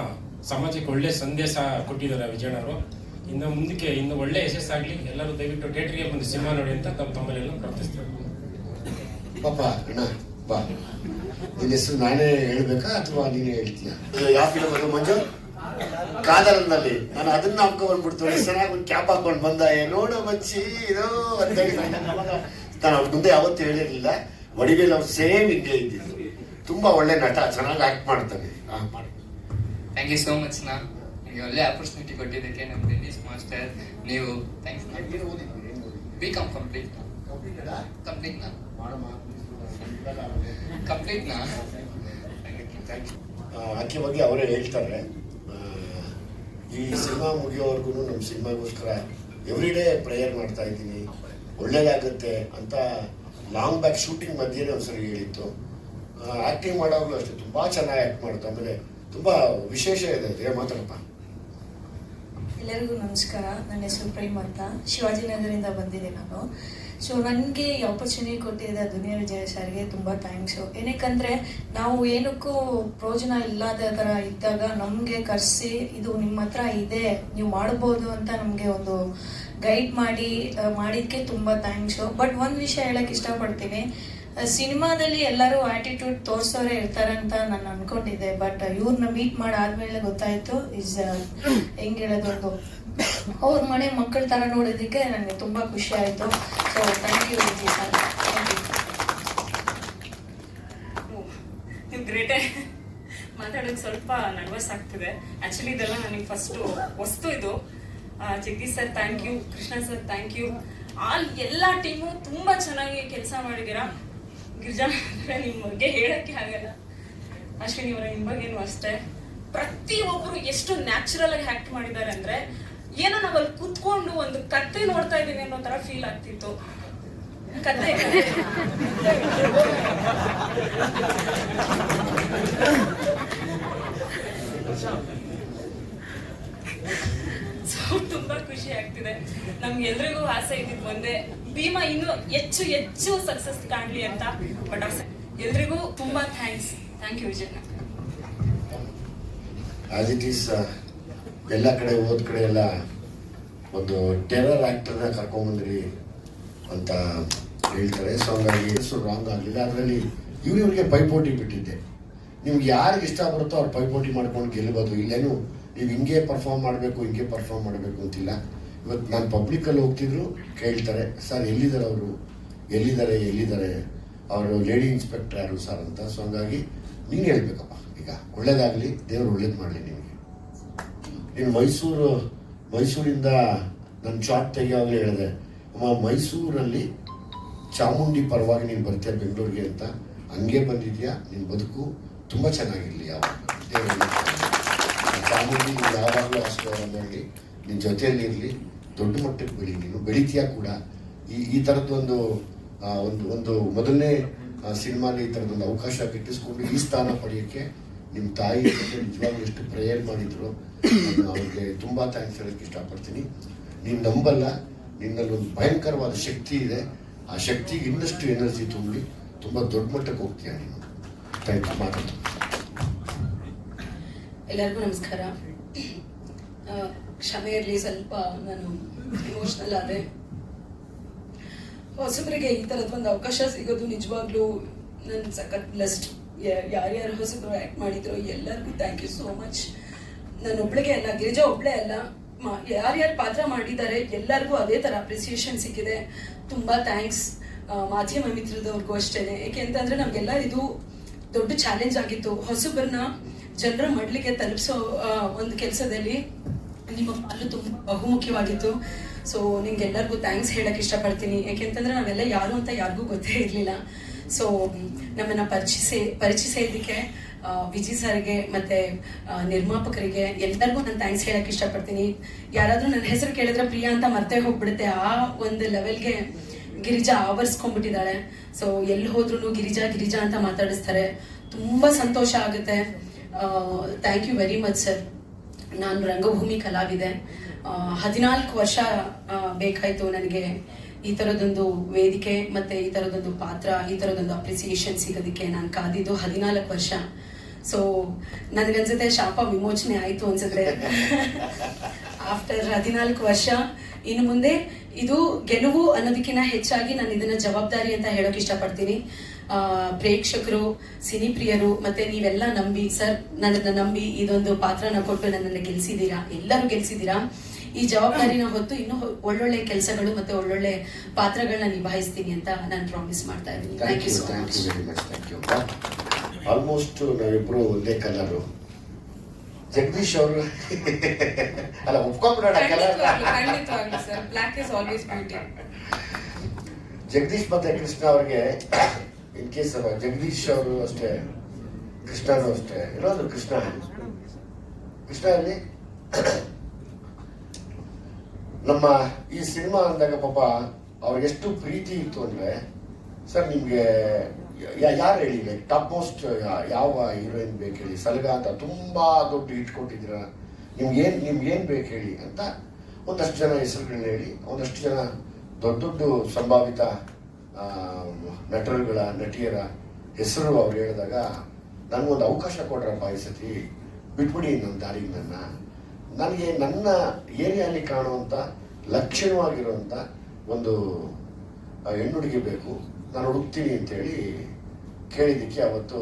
ಸಮಾಜಕ್ಕೆ ಒಳ್ಳೆ ಸಂದೇಶ ಕೊಟ್ಟಿದ್ದಾರೆ ವಿಜಯಣ್ಣವರು. ಇನ್ನು ಮುಂದಕ್ಕೆ ಇನ್ನು ಒಳ್ಳೆ ಯಶಸ್ಸಾಗಲಿ. ಎಲ್ಲರೂ ದಯವಿಟ್ಟು ಥಿಯೇಟರ್ಗೆ ಬಂದು ಸಿನಿಮಾ ನೋಡಿ ಅಂತ ತಮ್ಮಲ್ಲೆಲ್ಲ ಪ್ರಾರ್ಥಿಸ್ತೇವೆ. ಪಾಪ ಅಣ್ಣ ಬಾ. ನಿನ್ನ ಹೆಸರು ನಾನೇ ಹೇಳ್ಬೇಕಾ ಅಥವಾ ನೀನೇ ಹೇಳ್ತೀಯ? ಯಾವ ಫಿಲಮ್ ಅದು ಮಂಜು? ಕಾದಲ್ನಲ್ಲಿ ನಾನು ಅದನ್ನ ಹಾಕೊಂಡ್ಬಿಡ್ತು ಚೆನ್ನಾಗಿ ಒಂದು ಕ್ಯಾಪ್ ಹಾಕೊಂಡು ಬಂದ ನೋಡು ಬಚ್ಚಿ ಇದು ಅಂತ ಹೇಳಿ ನಾನು ಅವ್ರ ಮುಂದೆ ಯಾವತ್ತೂ ಹೇಳಿರ್ಲಿಲ್ಲ. ವಡಿವೇಲ್ ಅವ್ರು ಸೇಮ್ ಹಿಂಗೆ ಇದ್ದಿದ್ದು. ತುಂಬಾ ಒಳ್ಳೆ ನಟ, ಚೆನ್ನಾಗಿ ಆಕ್ಟ್ ಮಾಡ್ತಾನೆ. ಥ್ಯಾಂಕ್ ಯು ಸೋ ಮಚ್ ನಾ, ನಿಮಗೆ ಒಳ್ಳೆ ಆಪರ್ಚುನಿಟಿ ಕೊಟ್ಟಿದ್ದಕ್ಕೆ ನಮ್ಮ ಡೆನ್ನಿಸ್ ಮಾಸ್ಟರ್. ನೀವು ಥ್ಯಾಂಕ್ಸ್. BCom ಕಂಪ್ಲೀಟ್ ನಾ ಆಕೆ ಬಗ್ಗೆ ಅವರೇ ಹೇಳ್ತಾರೆ. ಈ ಸಿನಿಮಾ ಮುಗಿಯೋವರೆಗೂ ನಮ್ಮ ಸಿನಿಮಾಗೋಸ್ಕರ ಎವ್ರಿ ಡೇ ಪ್ರೇಯರ್ ಮಾಡ್ತಾ ಇದ್ದೀನಿ, ಒಳ್ಳೇದಾಗುತ್ತೆ ಅಂತ. ಲಾಂಗ್ ಬ್ಯಾಕ್ ಶೂಟಿಂಗ್ ಮಧ್ಯೆನೇ ಒಂದ್ಸರಿ ಹೇಳಿತ್ತು. ಆಕ್ಟಿಂಗ್ ಮಾಡೋವಾಗಲೂ ಅಷ್ಟೇ ತುಂಬಾ ಚೆನ್ನಾಗಿ ಆಕ್ಟ್ ಮಾಡುತ್ತೆ. ಆಮೇಲೆ ತುಂಬಾ ವಿಶೇಷ ಇದೆ. ಮಾತಾಡಪ್ಪ. ಎಲ್ಲರಿಗೂ ನಮಸ್ಕಾರ. ನನ್ನ ಹೆಸರು ಪ್ರೇಮ್ ಅಂತ, ಶಿವಾಜಿನಗರದಿಂದ ಬಂದಿದ್ದೆ ನಾನು. ಸೊ ನನಗೆ ಈ ಆಪರ್ಚುನಿಟಿ ಕೊಟ್ಟಿದ್ದ ದುನಿಯಾ ವಿಜಯ್ ಸರ್ಗೆ ತುಂಬ ಥ್ಯಾಂಕ್ಸು. ಏನಕ್ಕಂದರೆ ನಾವು ಏನಕ್ಕೂ ಪ್ರಯೋಜನ ಇಲ್ಲದ ಥರ ಇದ್ದಾಗ ನಮಗೆ ಕರೆಸಿ ಇದು ನಿಮ್ಮ ಹತ್ರ ಇದೆ, ನೀವು ಮಾಡ್ಬೋದು ಅಂತ ನಮಗೆ ಒಂದು ಗೈಡ್ ಮಾಡಿದ್ದಕ್ಕೆ ತುಂಬ ಥ್ಯಾಂಕ್ಸು. ಬಟ್ ಒಂದು ವಿಷಯ ಹೇಳಕ್ಕೆ ಇಷ್ಟಪಡ್ತೀನಿ, ಸಿನಿಮಾದಲ್ಲಿ ಎಲ್ಲರೂ ಆಟಿಟ್ಯೂಡ್ ತೋರಿಸೋರೇ ಇರ್ತಾರೆ ಅಂತ ನಾನು ಅನ್ಕೊಂಡಿದ್ದೆ. ಬಟ್ ಇವ್ರನ್ನ ಮೀಟ್ ಮಾಡಾದ್ಮೇಲೆ ಗೊತ್ತಾಯ್ತು ಹೆಂಗೆ ಹೇಳೋದೊಂದು ಅವ್ರ ಮನೆ ಮಕ್ಕಳ ತರ ನೋಡೋದಕ್ಕೆ ನನಗೆ ತುಂಬಾ ಖುಷಿ ಆಯ್ತು. So thank you Vijay sir. ನೀವು ಗ್ರೇಟೇ. ಮಾತಾಡೋಕೆ ಸ್ವಲ್ಪ ನರ್ವಸ್ ಆಗ್ತಿದೆ. ಆಕ್ಚುಲಿ ಇದೆಲ್ಲ ನನಗೆ ಫಸ್ಟ್ ವಸ್ತು ಇದು. Jagadish sir thank you, Krishna sir thank you, ಎಲ್ಲ ಟೀಮು ತುಂಬಾ ಚೆನ್ನಾಗಿ ಕೆಲಸ ಮಾಡಿದ್ದೀರಾ. ಗಿರಿಜಾ ನಿಮ್ಮ ಬಗ್ಗೆ ಹೇಳಕ್ಕೆ ಆಗಲ್ಲ. ಅಶ್ವಿನಿ ಅವರ ನಿಮ್ಮ ಬಗ್ಗೆನೂ ಅಷ್ಟೇ. ಪ್ರತಿಯೊಬ್ಬರು ಎಷ್ಟು ನ್ಯಾಚುರಲ್ ಆಗಿ ಆಕ್ಟ್ ಮಾಡಿದ್ದಾರೆ ಅಂದ್ರೆ ಏನೋ ನಾವಲ್ಲಿ ಕೂತ್ಕೊಂಡು ಒಂದು ಕತೆ ನೋಡ್ತಾ ಇದೀವಿ ಅನ್ನೋ ತರ ಫೀಲ್ ಆಗ್ತಿತ್ತು. ಕತೆ ತುಂಬಾ ಖುಷಿ ಆಗ್ತಿದೆ. ನಮ್ಗೆ ಎಲ್ರಿಗೂ ಆಸೆ ಇದ್ದಿದ್ದು ಒಂದೇ, ಭೀಮಾ ಇನ್ನೂ ಹೆಚ್ಚು ಸಕ್ಸಸ್ ಕಾಣ್ಲಿ ಅಂತ. ಬಟ್ ಎಲ್ರಿಗೂ ತುಂಬಾ thank you Vijay. As it is ಎಲ್ಲ ಕಡೆ ಹೋದ ಕಡೆ ಎಲ್ಲ ಒಂದು ಟೆರರ್ ಆಕ್ಟರ್ನ ಕರ್ಕೊಂಬಂದ್ರಿ ಅಂತ ಹೇಳ್ತಾರೆ. ಸೊ ಹಂಗಾಗಿ ಹೆಸರು ರಾಂಗ್ ಆಗಲಿಲ್ಲ. ಅದರಲ್ಲಿ ಇವ್ರಿಗೆ ಪೈಪೋಟಿ ಬಿಟ್ಟಿದ್ದೆ. ನಿಮ್ಗೆ ಯಾರಿಗೆ ಇಷ್ಟ ಬರುತ್ತೋ ಅವ್ರು ಪೈಪೋಟಿ ಮಾಡ್ಕೊಂಡು ಗೆಲ್ಲಬಹುದು. ಇಲ್ಲೇನು ನೀವು ಹಿಂಗೆ ಪರ್ಫಾರ್ಮ್ ಮಾಡಬೇಕು ಹಿಂಗೆ ಪರ್ಫಾರ್ಮ್ ಮಾಡಬೇಕು ಅಂತಿಲ್ಲ. ಇವತ್ತು ನಾನು ಪಬ್ಲಿಕ್ಕಲ್ಲಿ ಹೋಗ್ತಿದ್ರು ಕೇಳ್ತಾರೆ, ಸರ್ ಎಲ್ಲಿದ್ದಾರೆ ಅವರು ಲೇಡಿ ಇನ್ಸ್ಪೆಕ್ಟರ್ ಯಾರು ಸರ್ ಅಂತ. ಸೊ ಹಂಗಾಗಿ ನೀನು ಹೇಳ್ಬೇಕಪ್ಪ, ಈಗ ಒಳ್ಳೇದಾಗಲಿ, ದೇವರು ಒಳ್ಳೇದು ಮಾಡಲಿ ನಿಮಗೆ. ನೀನು ಮೈಸೂರಿಂದ ನನ್ನ ಶಾರ್ಟ್ ತೆಗಿಯೋವಾಗಲೇ ಹೇಳಿದೆ, ಅಮ್ಮ ಮೈಸೂರಲ್ಲಿ ಚಾಮುಂಡಿ ಪರವಾಗಿ ನೀನು ಬರ್ತೀಯ ಬೆಂಗಳೂರಿಗೆ ಅಂತ. ಹಂಗೆ ಬಂದಿದ್ಯಾ, ನಿನ್ನ ಬದುಕು ತುಂಬ ಚೆನ್ನಾಗಿರಲಿ. ಯಾವಾಗ ಚಾಮುಂಡಿ ಯಾವಾಗಲೂ ಆಶೀರ್ವಾದ ಮಾಡಲಿ, ನಿನ್ನ ಜೊತೆಯಲ್ಲಿರಲಿ, ದೊಡ್ಡ ಮಟ್ಟಕ್ಕೆ ಬೆಳಿ. ನೀನು ಬೆಳಿತೀಯ ಕೂಡ. ಈ ಥರದ್ದೊಂದು ಒಂದು ಮೊದಲನೇ ಸಿನಿಮಾಲಿ ಈ ಥರದೊಂದು ಅವಕಾಶ ಗಿಟ್ಟಿಸ್ಕೊಂಡು ಈ ಸ್ಥಾನ ಪಡೆಯೋಕ್ಕೆ ನಿಮ್ಮ ತಾಯಿ ನಿಜವಾಗ್ಲೂ ಎಷ್ಟು ಪ್ರೇಯರ್ ಮಾಡಿದ್ರು. ನಾನು ಅವ್ರಿಗೆ ತುಂಬ ಥ್ಯಾಂಕ್ಸ್ ಹೇಳೋಕ್ಕೆ ಇಷ್ಟಪಡ್ತೀನಿ. ನೀನು ನಂಬಲ್ಲ, ನಿನ್ನಲ್ಲಿ ಒಂದು ಭಯಂಕರವಾದ ಶಕ್ತಿ ಇದೆ. ಆ ಶಕ್ತಿಗೆ ಇನ್ನಷ್ಟು ಎನರ್ಜಿ ತುಂಬಿ ತುಂಬ ದೊಡ್ಡ ಮಟ್ಟಕ್ಕೆ ಹೋಗ್ತೀಯ ನೀನು. Thank you. ಮಾತಾಡ್ತೀನಿ. ಎಲ್ಲರಿಗೂ ನಮಸ್ಕಾರ. ಕ್ಷಮೆ ಇರಲಿ, ಸ್ವಲ್ಪ ನಾನು ಇಮೋಷನಲ್ ಆದೆ. ಹೊಸಬರಿಗೆ ಈ ಥರದ ಒಂದು ಅವಕಾಶ ಸಿಗೋದು ನಿಜವಾಗ್ಲೂ ನನ್ನ ಸಖತ್ ಬ್ಲೆಸ್ಡ್. ಯಾರ್ಯಾರು ಹೊಸಬರು ಆ್ಯಕ್ಟ್ ಮಾಡಿದ್ರು ಎಲ್ಲರಿಗೂ ಥ್ಯಾಂಕ್ ಯು ಸೋ ಮಚ್. ನಾನು ಒಬ್ಳಿಗೆ ಅಲ್ಲ, ಗಿರಿಜಾ ಒಬ್ಳೆ ಅಲ್ಲ, ಯಾರ್ಯಾರು ಪಾತ್ರ ಮಾಡಿದ್ದಾರೆ ಎಲ್ಲರಿಗೂ ಅದೇ ಥರ ಅಪ್ರಿಸಿಯೇಷನ್ ಸಿಕ್ಕಿದೆ. ತುಂಬ ಥ್ಯಾಂಕ್ಸ್. ಮಾಧ್ಯಮ ಮಿತ್ರದವ್ರಿಗೂ ಅಷ್ಟೇ. ಏಕೆಂತಂದ್ರೆ ನಮಗೆಲ್ಲ ಇದು ದೊಡ್ಡ ಚಾಲೆಂಜ್ ಆಗಿತ್ತು. ಹೊಸಬರನ್ನ ಜನರ ಮಡ್ಲಿಗೆ ತಲುಪಿಸೋ ಒಂದು ಕೆಲಸದಲ್ಲಿ ನಿಮ್ಮ ಪಾಲು ತುಂಬ ಬಹುಮುಖ್ಯವಾಗಿತ್ತು. ಸೊ ನಿಮ್ಗೆಲ್ಲರಿಗೂ ಥ್ಯಾಂಕ್ಸ್ ಹೇಳಕ್ಕೆ ಇಷ್ಟಪಡ್ತೀನಿ. ಯಾಕೆಂತಂದ್ರೆ ನಾವೆಲ್ಲ ಯಾರು ಅಂತ ಯಾರಿಗೂ ಗೊತ್ತೇ ಇರಲಿಲ್ಲ. ಸೊ ನಮ್ಮನ್ನು ಪರಿಚಯಿಸೋದಕ್ಕೆ ವಿಜಯ್ ಸರ್ಗೆ ಮತ್ತೆ ನಿರ್ಮಾಪಕರಿಗೆ ಎಲ್ಲರಿಗೂ ನಾನು ಥ್ಯಾಂಕ್ಸ್ ಹೇಳಕ್ಕೆ ಇಷ್ಟಪಡ್ತೀನಿ. ಯಾರಾದರೂ ನನ್ನ ಹೆಸರು ಕೇಳಿದ್ರೆ ಪ್ರಿಯಾ ಅಂತ ಮರ್ತೇ ಹೋಗ್ಬಿಡುತ್ತೆ. ಆ ಒಂದು ಲೆವೆಲ್ಗೆ ಗಿರಿಜಾ ಆವರಿಸ್ಕೊಂಡ್ಬಿಟ್ಟಿದ್ದಾಳೆ. ಸೊ ಎಲ್ಲಿ ಹೋದ್ರೂ ಗಿರಿಜಾ ಅಂತ ಮಾತಾಡಿಸ್ತಾರೆ. ತುಂಬ ಸಂತೋಷ ಆಗುತ್ತೆ. Thank you very much sir. ನಾನು ರಂಗಭೂಮಿ ಕಲಾವಿದೆ. 14 ವರ್ಷ ಬೇಕಾಯಿತು ನನಗೆ ಈ ಥರದೊಂದು ವೇದಿಕೆ ಮತ್ತು ಈ ಥರದೊಂದು ಪಾತ್ರ, ಈ ಥರದೊಂದು ಅಪ್ರಿಸಿಯೇಷನ್ ಸಿಗೋದಕ್ಕೆ ನಾನು ಕಾದಿದ್ದು 14 ವರ್ಷ. ಸೊ ನನಗನ್ಸುತ್ತೆ ಶಾಪ ವಿಮೋಚನೆ ಆಯಿತು ಅನ್ಸುತ್ತೆ ಆಫ್ಟರ್ 14 ವರ್ಷ. ಇನ್ನು ಮುಂದೆ ಇದು ಗೆಲುವು ಅನ್ನೋದಕ್ಕಿಂತ ಹೆಚ್ಚಾಗಿ ನಾನು ಇದನ್ನ ಜವಾಬ್ದಾರಿ ಅಂತ ಹೇಳೋಕೆ ಇಷ್ಟಪಡ್ತೀನಿ. ಪ್ರೇಕ್ಷಕರು, ಸಿನಿ ಪ್ರಿಯರು ಮತ್ತೆ ನೀವೆಲ್ಲ ನಂಬಿ ಸರ್ ನನ್ನನ್ನು ನಂಬಿ ಇದೊಂದು ಪಾತ್ರನ ಕೊಟ್ಟು ನನ್ನನ್ನು ಗೆಲ್ಸಿದ್ದೀರಾ, ಎಲ್ಲರೂ ಗೆಲ್ಸಿದ್ದೀರಾ. ಈ ಜವಾಬ್ದಾರಿನ ಹೊತ್ತು ಇನ್ನೂ ಒಳ್ಳೊಳ್ಳೆ ಕೆಲಸಗಳು ಮತ್ತೆ ಒಳ್ಳೊಳ್ಳೆ ಪಾತ್ರಗಳನ್ನ ನಿಭಾಯಿಸ್ತೀನಿ ಅಂತ ನಾನು ಪ್ರಾಮಿಸ್ ಮಾಡ್ತಾ ಇದ್ದೀನಿ. Thank you so much. Almost ನಾವಿಬ್ರು ಒಂದೇ ಕಲರು. ಜಗದೀಶ್ ಅವರು ಅಲ್ಲ ಒಪ್ಕೊಂಡ್ಬಿಡೋಣ ಕಲರ್. ಖಂಡಿತವಾಗ್ಲೂ sir, black is always beauty. Jagadish ಮತ್ತೆ ಕೃಷ್ಣ ಅವ್ರಿಗೆ ಇನ್ ಕೇಸ್ ಜಗದೀಶ್ ಅವರು ಅಷ್ಟೇ, ಕೃಷ್ಣನು ಅಷ್ಟೇ. ಇನ್ನೊಂದು ಕೃಷ್ಣ ಅಲ್ಲಿ ನಮ್ಮ ಈ ಸಿನಿಮಾ ಅಂದಾಗ ಪಾಪ ಅವ್ರಿಗೆ ಎಷ್ಟು ಪ್ರೀತಿ ಇತ್ತು ಅಂದ್ರೆ, ಸರ್ ನಿಮ್ಗೆ ಯಾರು ಹೇಳಿ ಲೈಕ್ ಟಾಪ್ ಮೋಸ್ಟ್ ಯಾವ ಹೀರೋಯಿನ್ ಬೇಕು ಹೇಳಿ, ಸಲಗ ಅಂತ ತುಂಬಾ ದೊಡ್ಡ ಹಿಟ್ ಕೊಟ್ಟಿದ್ದೀರಾ, ನಿಮ್ಗೇನ್ ಬೇಕು ಹೇಳಿ ಅಂತ ಒಂದಷ್ಟು ಜನ ಹೆಸರುಗಳನ್ನ ಹೇಳಿ, ಒಂದಷ್ಟು ಜನ ದೊಡ್ಡ ದೊಡ್ಡ ಸಂಭಾವಿತ ನಟರುಗಳ ನಟಿಯರ ಹೆಸರು ಅವ್ರು ಹೇಳಿದಾಗ ನನಗೊಂದು ಅವಕಾಶ ಕೊಡ್ರಪ್ಪ ಈ ಸತಿ, ಬಿಟ್ಬಿಡಿ ನನ್ನ ದಾರಿಗೆ ನನಗೆ ನನ್ನ ಏರಿಯಾಲಿ ಕಾಣುವಂಥ ಲಕ್ಷಣವಾಗಿರುವಂಥ ಒಂದು ಹೆಣ್ಣುಡುಗಿ ಬೇಕು, ನಾನು ಹುಡುಕ್ತೀನಿ ಅಂತೇಳಿ ಕೇಳಿದ್ದಕ್ಕೆ ಅವತ್ತು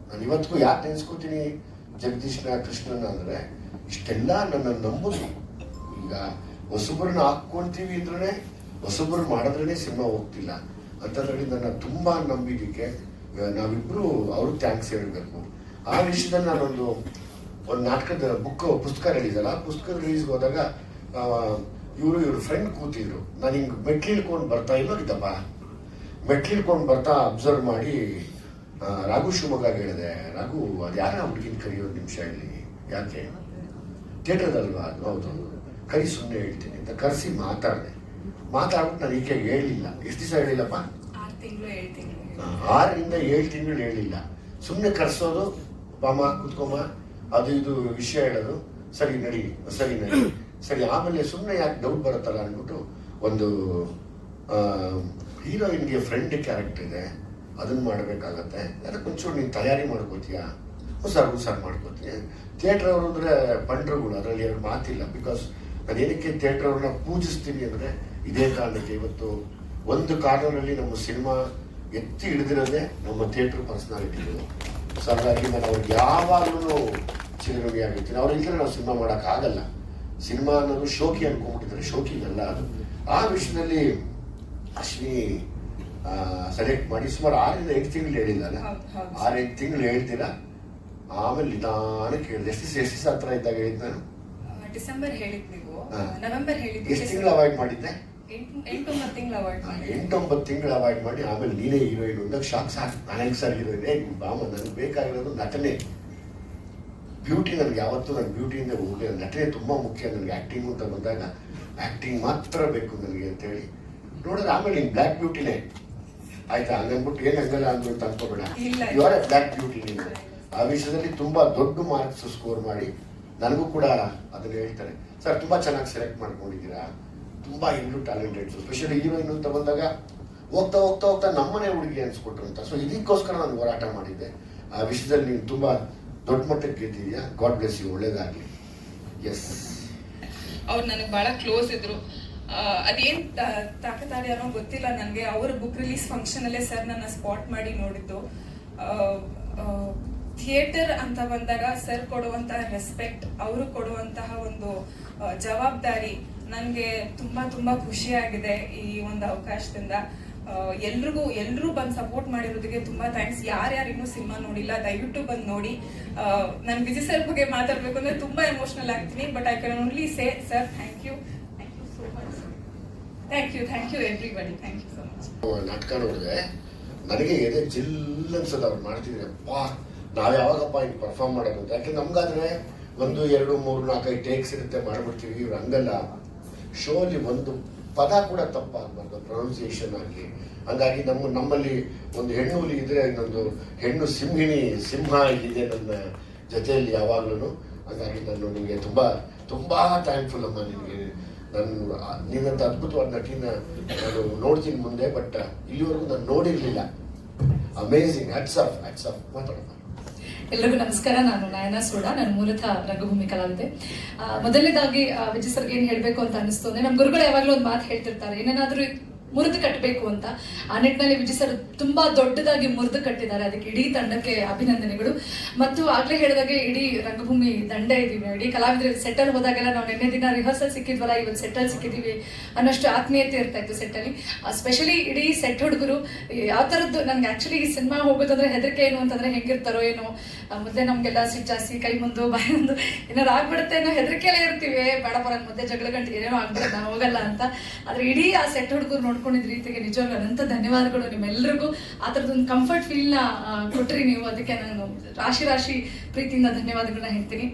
ನಾನು ಇವತ್ತಿಗೂ ಯಾಕೆ ನೆನೆಸ್ಕೋತೀನಿ ಜಗದೀಶ್ನ ಕೃಷ್ಣನ ಅಂದರೆ, ಇಷ್ಟೆಲ್ಲ ನನ್ನನ್ನು ನಂಬುದು. ಈಗ ಹೊಸಬ್ರನ್ನ ಹಾಕ್ಕೊಂತೀವಿ ಅಂದ್ರೆ ಹೊಸಬ್ರು ಮಾಡಿದ್ರೇ ಸಿನಿಮಾ ಹೋಗ್ತಿಲ್ಲ ಅಂತಂದ್ರೆ ನನ್ನ ತುಂಬ ನಂಬಿದ್ದಕ್ಕೆ ನಾವಿಬ್ರು ಅವ್ರಿಗೆ ಥ್ಯಾಂಕ್ಸ್ ಹೇಳಬೇಕು. ಆ ವಿಷಯದಲ್ಲಿ ನಾನೊಂದು ನಾಟಕದ ಪುಸ್ತಕ ರಿಲೀಸ್ ಅಲ್ಲ, ಪುಸ್ತಕ ರಿಲೀಸ್ಗೆ ಹೋದಾಗ ಇವ್ರ ಫ್ರೆಂಡ್ ಕೂತಿದ್ರು. ನಾನು ಹಿಂಗೆ ಮೆಟ್ಲಿಳ್ಕೊಂಡು ಬರ್ತಾ ಇಲ್ಲೋಗಿದ್ದಪ್ಪ, ಮೆಟ್ಲಿಳ್ಕೊಂಡು ಬರ್ತಾ ಅಬ್ಸರ್ವ್ ಮಾಡಿ ರಾಘು ಶಿವಮೊಗ್ಗ ಹೇಳಿದೆ, ರಾಘು ಅದು ಯಾರ ಹುಡುಗಿನ ಕರೆಯೋದು ನಿಮಿಷ ಇಲ್ಲಿ, ಯಾಕೆ ಥಿಯೇಟರ್ದಲ್ವಾ ಅದು, ಹೌದು ಕರಿ ಸುಮ್ಮನೆ ಹೇಳ್ತೀನಿ ಅಂತ ಕರೆಸಿ ಮಾತಾಡ್ಬಿಟ್ಟು ನಾನು ಈಕೆ ಹೇಳಿಲ್ಲ. ಎಷ್ಟು ದಿವಸ ಹೇಳಿಲ್ಲಪ್ಪ? 6ರಿಂದ 7 ತಿಂಗಳು ಹೇಳಿಲ್ಲ. ಸುಮ್ಮನೆ ಕರೆಸೋದು, ಬಾಮ ಕುತ್ಕೊಮ್ಮ, ಅದು ಇದು ವಿಷಯ ಹೇಳೋದು, ಸರಿ ನಡಿ ಸರಿ ಆಮೇಲೆ ಸುಮ್ಮನೆ ಯಾಕೆ ಡೌಟ್ ಬರುತ್ತಲ್ಲ ಅಂದ್ಬಿಟ್ಟು ಒಂದು ಹೀರೋಯಿನ್ಗೆ ಫ್ರೆಂಡ್ ಕ್ಯಾರೆಕ್ಟರ್ ಇದೆ, ಅದನ್ನ ಮಾಡಬೇಕಾಗತ್ತೆ, ಅದಕ್ಕೆ ಒಂಚೂರು ನೀನು ತಯಾರಿ ಮಾಡ್ಕೋತೀಯಾ? ಹುಷಾರು ಮಾಡ್ಕೋತೀನಿ. ಥಿಯೇಟರ್ ಅವರು ಅಂದರೆ ಪಂಡ್ರುಗಳು, ಅದರಲ್ಲಿ 2 ಮಾತಿಲ್ಲ. ಬಿಕಾಸ್ ನಾನು ಏನಕ್ಕೆ ಥಿಯೇಟರ್ ಅವ್ರನ್ನ ಪೂಜಿಸ್ತೀನಿ ಅಂದರೆ ಇದೇ ಕಾರಣಕ್ಕೆ. ಇವತ್ತು ಒಂದು ಕಾರ್ನರಲ್ಲಿ ನಮ್ಮ ಸಿನಿಮಾ ಎತ್ತಿ ಹಿಡಿದಿರೋದೇ ನಮ್ಮ ಥಿಯೇಟರ್ ಪರ್ಸನಾಲಿಟಿಗಳು. ಸೊ ಹಾಗಾಗಿ ನಾನು ಅವ್ರಿಗೆ ಯಾವಾಗಲೂ ಚಿರಋಣಿ ಆಗಿರ್ತೀನಿ. ಅವ್ರಿಗಿದ್ರೆ ನಾವು ಸಿನಿಮಾ ಮಾಡೋಕ್ಕಾಗಲ್ಲ. ಸಿನಿಮಾ ಅನ್ನೋದು ಶೋಕಿ ಅನ್ಕೊಂಡ್ಬಿಟ್ಟಿದ್ದಾರೆ, ಶೋಕಿಗಲ್ಲ ಅದು. ಆ ವಿಷಯದಲ್ಲಿ ಅಶ್ವಿನಿ ಸೆಲೆಕ್ಟ್ ಮಾಡಿ ಸುಮಾರು 6ರಿಂದ 8 ತಿಂಗಳು ಹೇಳಿಲ್ಲ, 6-8 ತಿಂಗಳು ಹೇಳ್ತೀರಾ. ಆಮೇಲೆ ನಿಧಾನಕ್ಕೆ ಹೇಳಿದೆ. ಎಷ್ಟು ದಿವಸ ಹತ್ರ ಇದ್ದಾಗ ಹೇಳಿದ್ ನಾನು? ಡಿಸೆಂಬರ್ ಹೇಳಿದ್ ನೀವು, ನವೆಂಬರ್ ಹೇಳಿದ್ದೆ. ಎಷ್ಟು ತಿಂಗಳು ಅವಾಯ್ಡ್ ಮಾಡಿದ್ದೆ? 8-9 ತಿಂಗಳು ಅವಾಯ್ಡ್ ಮಾಡಿ. 8-9 ತಿಂಗಳು ಅವಾಯ್ಡ್ ಮಾಡಿ ಆಮೇಲೆ ನೀನೇ ಹೀರೋಯಿನ್ ಅಂದಾಗ ಸಾಕು ನನಗೆ ಸರ್ ಹೀರೋಯಿನ್ ಬಾಮ, ನನಗೆ ಬೇಕಾಗಿರೋದು ನಟನೆ, ಬ್ಯೂಟಿ. ನನಗೆ ಯಾವತ್ತೂ ನನ್ನ ಬ್ಯೂಟಿಯಿಂದ ಹೋಗಿ ನಟನೆ ತುಂಬ ಮುಖ್ಯ ನನಗೆ. ಆ್ಯಕ್ಟಿಂಗ್ ಅಂತ ಬಂದಾಗ ಆ್ಯಕ್ಟಿಂಗ್ ಮಾತ್ರ ಬೇಕು ನನಗೆ ಅಂತೇಳಿ ನೋಡಿದ್ರೆ ಆಮೇಲೆ ನೀನು ಬ್ಲ್ಯಾಕ್ ಬ್ಯೂಟಿನೇ ಆಯ್ತಾ, ಹಂಗನ್ಬಿಟ್ಟು ಏನು ಹಂಗಲ್ಲ ಅಂದ್ಬಿಟ್ಟು ಅನ್ಕೋಬೇಡ, ಇವರೇ ಬ್ಲ್ಯಾಕ್ ಬ್ಯೂಟಿ ನೀನು. ಆ ವಿಷಯದಲ್ಲಿ ತುಂಬ ದೊಡ್ಡ ಮಾರ್ಕ್ಸ್ ಸ್ಕೋರ್ ಮಾಡಿ ನನಗೂ ಕೂಡ ಅದನ್ನು ಹೇಳ್ತಾರೆ, ಸರ್ ತುಂಬ ಚೆನ್ನಾಗಿ ಸೆಲೆಕ್ಟ್ ಮಾಡ್ಕೊಂಡಿದ್ದೀರಾ, ತುಂಬ ಎಲ್ಲರೂ ಟ್ಯಾಲೆಂಟೆಡ್, ಸ್ಪೆಷಲಿ ಹೀರೋಯಿನ್ ಅಂತ ಬಂದಾಗ ಹೋಗ್ತಾ ಹೋಗ್ತಾ ಹೋಗ್ತಾ ನಮ್ಮನೆ ಹುಡುಗಿ ಅನ್ಸ್ಕೊಟ್ರು ಅಂತ. ಸೊ ಇದಕ್ಕೋಸ್ಕರ ನಾನು ಹೋರಾಟ ಮಾಡಿದ್ದೆ. ಆ ವಿಷಯದಲ್ಲಿ ನೀನು ತುಂಬ ದೊಡ್ಡ ಮಟ್ಟಕ್ಕೆ ಗೆದ್ದಿದ್ಯಾ. ಗಾಡ್ ಬ್ಲೆಸ್ ಯು, ಒಳ್ಳೇದಾಗಲಿ. ಎಸ್, ಅವ್ರು ನನಗೆ ಭಾಳ ಕ್ಲೋಸ್ ಇದ್ರು. ಅದೇನು ತಾಕತಾಳಿ ಅನ್ನೋ ಗೊತ್ತಿಲ್ಲ ನನಗೆ. ಅವ್ರ ಬುಕ್ ರಿಲೀಸ್ ಫಂಕ್ಷನಲ್ಲೇ ಸರ್ ನನ್ನ ಸ್ಪಾಟ್ ಮಾಡಿ ನೋಡಿದ್ದು. ಥಿಯೇಟರ್ ಅಂತ ಬಂದಾಗ ಸರ್ ಕೊಡುವಂತಹ ರೆಸ್ಪೆಕ್ಟ್, ಅವರು ಕೊಡುವಂತಹ ಒಂದು ಜವಾಬ್ದಾರಿ ನನಗೆ ತುಂಬಾ ಖುಷಿಯಾಗಿದೆ ಈ ಒಂದು ಅವಕಾಶದಿಂದ. ಎಲ್ಲರೂ ಬಂದು ಸಪೋರ್ಟ್ ಮಾಡಿರೋದಕ್ಕೆ ತುಂಬಾ ಥ್ಯಾಂಕ್ಸ್. ಯಾರ್ಯಾರು ಇನ್ನೂ ಸಿನಿಮಾ ನೋಡಿಲ್ಲ ದಯವಿಟ್ಟು ಬಂದು ನೋಡಿ. ನಾನು ವಿಜಯ್ ಸರ್ ಬಗ್ಗೆ ಮಾತಾಡ್ಬೇಕು ಅಂದ್ರೆ ತುಂಬಾ ಎಮೋಷನಲ್ ಆಗ್ತೀನಿ. But I can only say sir thank you so much. Thank you everybody, thank you so much. ನಾಟಕ ನೋಡಿದ್ರೆ ನನಗೆ ಎದೆ ಜಿಲ್ ಅನ್ಸೋದು ಅವ್ರು ಮಾಡ್ತಿದ್ರೆ, ಅಪ್ಪ ನಾವು ಯಾವಾಗಪ್ಪ ಹಿಂಗೆ ಪರ್ಫಾರ್ಮ್ ಮಾಡೋದು ಅಂತ. ಯಾಕೆ ನಮ್ಗಾದ್ರೆ 1, 2, 3, 4, 5 ಟೇಕ್ಸ್ ಇರುತ್ತೆ, ಮಾಡ್ಬಿಡ್ತೀವಿ. ಇವ್ರು ಹಂಗಲ್ಲ, ಶೋಲಿ ಒಂದು ಪದ ಕೂಡ ತಪ್ಪಾಗಬಾರ್ದು, ಪ್ರೊನೌನ್ಸಿಯೇಷನ್ ಆಗಲಿ. ಹಂಗಾಗಿ ನಮ್ಮಲ್ಲಿ ಒಂದು ಹೆಣ್ಣು ಹುಲಿ ಇದ್ರೆ ಇನ್ನೊಂದು ಹೆಣ್ಣು ಸಿಂಹ ಇದೆ ನನ್ನ ಜೊತೆಯಲ್ಲಿ ಯಾವಾಗ್ಲೂ. ಹಾಗಾಗಿ ನಾನು ನಿಮಗೆ ತುಂಬಾ ಥ್ಯಾಂಕ್ಫುಲ್ ಅಮ್ಮ ನಿನಗೆ. ನೀನಂತ ಅದ್ಭುತವಾದ ನಟಿನ ನಾನು ನೋಡ್ತೀನಿ ಮುಂದೆ, ಬಟ್ ಇಲ್ಲಿವರೆಗೂ ನಾನು ನೋಡಿರ್ಲಿಲ್ಲ. ಅಮೇಝಿಂಗ್, ಹ್ಯಾಟ್ಸ್ ಆಫ್ ಮಾತಾಡೋಣ. ಎಲ್ಲರಿಗೂ ನಮಸ್ಕಾರ. ನಾನು ನಯನ ಸೋಡ, ನಾನು ಮೂಲತಃ ರಂಗಭೂಮಿ ಕಲಾವಿದೆ. ಮೊದಲನೇದಾಗಿ ವಿಜಯ್ ಸರ್ಗೆ ಏನು ಹೇಳಬೇಕು ಅಂತ ಅನಿಸ್ತು ಅಂದ್ರೆ, ನಮ್ಮ ಗುರುಗಳು ಯಾವಾಗಲೂ ಒಂದು ಮಾತು ಹೇಳ್ತಿರ್ತಾರೆ, ಏನೇನಾದ್ರೂ ಮುರಿದು ಕಟ್ಟಬೇಕು ಅಂತ. ಆ ನಿಟ್ಟಿನಲ್ಲಿ ವಿಜಯ್ ಸರ್ ತುಂಬಾ ದೊಡ್ಡದಾಗಿ ಮುರಿದು ಕಟ್ಟಿದ್ದಾರೆ. ಅದಕ್ಕೆ ಇಡೀ ತಂಡಕ್ಕೆ ಅಭಿನಂದನೆಗಳು. ಮತ್ತು ಆಗ್ಲೇ ಹೇಳಿದಾಗೆ ಇಡೀ ರಂಗಭೂಮಿ ದಂಡ ಇದೀವಿ, ಇಡೀ ಕಲಾವಿದರು ಸೆಟ್ಟಲ್ ಹೋದಾಗೆಲ್ಲ ನಾವು ನಿನ್ನೆ ದಿನ ರಿಹರ್ಸಲ್ ಸಿಕ್ಕಿದ್ವಲ್ಲ, ಇವತ್ತು ಸೆಟ್ಟಲ್ ಸಿಕ್ಕಿದೀವಿ ಅನ್ನೋಷ್ಟು ಆತ್ಮೀಯತೆ ಇರ್ತಾ ಇತ್ತು ಸೆಟ್ಟಲ್ಲಿ. ಸ್ಪೆಷಲಿ ಇಡೀ ಸೆಟ್ ಹುಡುಗರು ಯಾವ ಥರದ್ದು, ನನ್ಗೆ ಆಕ್ಚುಲಿ ಈ ಸಿನಿಮಾ ಹೋಗೋದಂದ್ರೆ ಹೆದರಿಕೆ ಏನು ಅಂತಂದ್ರೆ ಹೆಂಗಿರ್ತಾರೋ ಏನೋ, ಮೊದಲೇ ನಮ್ಗೆಲ್ಲ ಸಿಟ್ಟು ಜಾಸ್ತಿ, ಕೈ ಮುಂದು ಬಾಯಿ ಮುಂದು ಏನಾರು ಆಗ್ಬಿಡುತ್ತೆ ಅನ್ನೋ ಹೆದರಿಕೆಯಲ್ಲೇ ಇರ್ತೀವಿ. ಬೇಡ ಬರ ಮಧ್ಯೆ ಜಗಳ ಗಂಟೆ ಏನೇನೋ ಆಗ್ಬಿಡುತ್ತೆ, ನಾನು ಹೋಗಲ್ಲ ಅಂತ. ಆದ್ರೆ ಇಡೀ ಆ ಸೆಟ್ ಹುಡುಗರು ನೋಡ್ಕೊಂಡಿದ್ದ ರೀತಿಗೆ ನಿಜವಾಗ್ಲೂ ಅನಂತ ಧನ್ಯವಾದಗಳು ನಿಮ್ಮೆಲ್ಲರಿಗೂ. ಆ ಥರದೊಂದು ಕಂಫರ್ಟ್ ಫೀಲ್ನ ಕೊಟ್ರಿ ನೀವು, ಅದಕ್ಕೆ ನಾನು ರಾಶಿ ರಾಶಿ ಪ್ರೀತಿಯಿಂದ ಧನ್ಯವಾದಗಳನ್ನ ಹೇಳ್ತೀನಿ.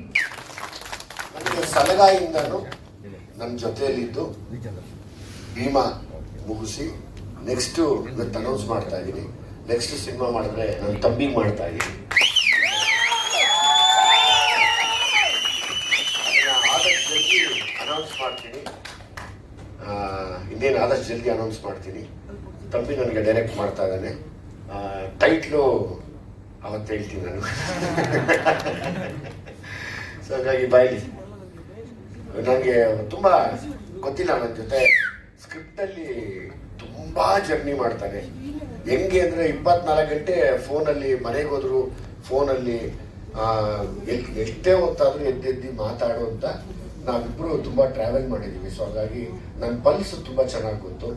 ನನಗೆ ಸಲಗಾಯಿಂದನು ನನ್ನ ಜೊತೆಯಲ್ಲಿದ್ದು ಭೀಮಾ ಮುಗಿಸಿ ನೆಕ್ಸ್ಟ್ ಇವತ್ತು ಅನೌನ್ಸ್ ಮಾಡ್ತಾ ಇದ್ದೀನಿ. ನೆಕ್ಸ್ಟ್ ಸಿನಿಮಾ ಮಾಡಿದ್ರೆ ನನ್ನ ತಂಬಿಗೆ ಮಾಡ್ತಾ ಇದ್ದೀನಿ. ಆದಷ್ಟು ಜಲ್ದಿ ಅನೌನ್ಸ್ ಮಾಡ್ತೀನಿ, ಇನ್ನೇನು ಆದಷ್ಟು ಜಲ್ದಿ ಅನೌನ್ಸ್ ಮಾಡ್ತೀನಿ. ತಂಬಿ ನನಗೆ ಡೈರೆಕ್ಟ್ ಮಾಡ್ತಾ ಇದ್ದಾನೆ. ಟೈಟ್ಲು ಅವತ್ತು ಹೇಳ್ತೀನಿ ನಾನು. ಸೊ ಹಾಗಾಗಿ ಬಾಯ್ಲಿ ನನಗೆ ತುಂಬ ಗೊತ್ತಿಲ್ಲ, ನನ್ನ ಜೊತೆ ಸ್ಕ್ರಿಪ್ಟಲ್ಲಿ ತುಂಬ ಜರ್ನಿ ಮಾಡ್ತಾನೆ. ಹೆಂಗೆ ಅಂದರೆ 24 ಗಂಟೆ ಫೋನಲ್ಲಿ, ಮನೆಗೆ ಹೋದ್ರು ಫೋನಲ್ಲಿ, ಎಷ್ಟೇ ಹೊತ್ತಾದರೂ ಎದ್ದೆದ್ದು ಮಾತಾಡುವಂತ ನಾವಿಬ್ಬರು ತುಂಬ ಟ್ರಾವೆಲ್ ಮಾಡಿದ್ದೀವಿ. ಸೊ ಹಾಗಾಗಿ ನನ್ನ ಪಲ್ಸ್ ತುಂಬ ಚೆನ್ನಾಗಿ ಗೊತ್ತು.